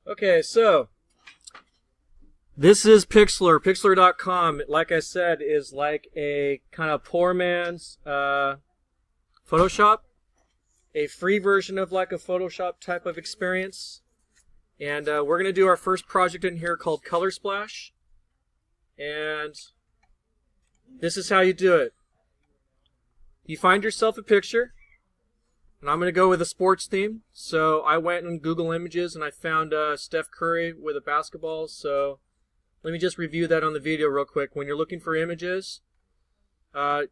Okay, so this is Pixlr. Pixlr.com, like I said, is like a kind of poor man's Photoshop, a free version of like a Photoshop type of experience. And we're going to do our first project in here called Colorsplash. And this is how you do it. You find yourself a picture. And I'm going to go with a sports theme. So I went on Google Images and I found Steph Curry with a basketball. So let me just review that on the video real quick. When you're looking for images,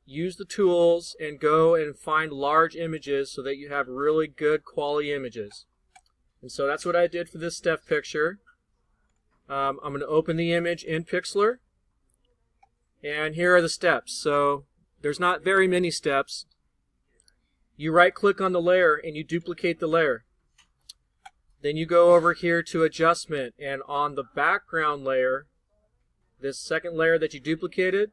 use the tools and go and find large images so that you have really good quality images. And so that's what I did for this Steph picture. I'm going to open the image in Pixlr. And here are the steps. So there's not very many steps. You right click on the layer and you duplicate the layer. Then you go over here to adjustment, and on the background layer, this second layer that you duplicated,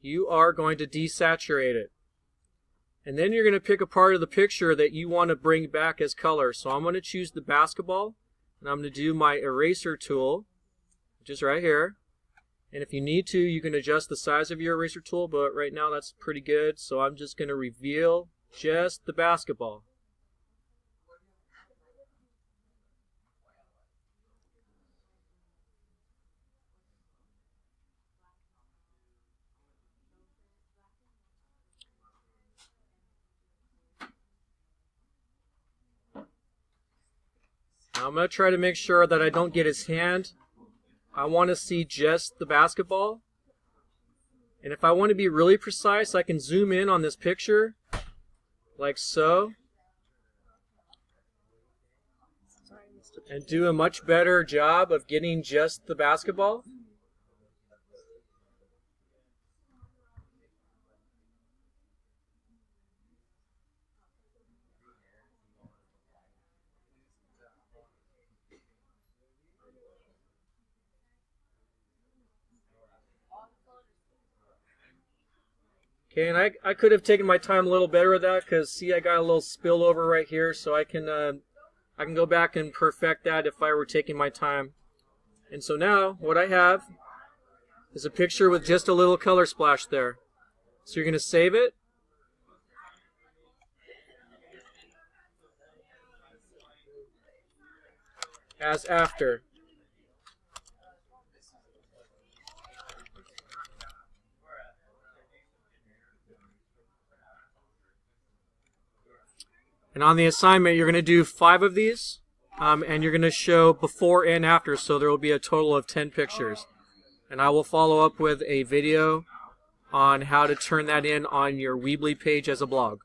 you are going to desaturate it. And then you're going to pick a part of the picture that you want to bring back as color. So I'm going to choose the basketball, and I'm going to do my eraser tool, which is right here. And if you need to, you can adjust the size of your eraser tool, but right now that's pretty good. So I'm just going to reveal just the basketball. Now I'm going to try to make sure that I don't get his hand. I want to see just the basketball. And if I want to be really precise, I can zoom in on this picture, like so, and do a much better job of getting just the basketball. Okay, and I could have taken my time a little better with that, because see, I got a little spillover right here, so I can go back and perfect that if I were taking my time. And so now what I have is a picture with just a little color splash there. So you're going to save it. As after. And on the assignment, you're going to do 5 of these, and you're going to show before and after, so there will be a total of 10 pictures. And I will follow up with a video on how to turn that in on your Weebly page as a blog.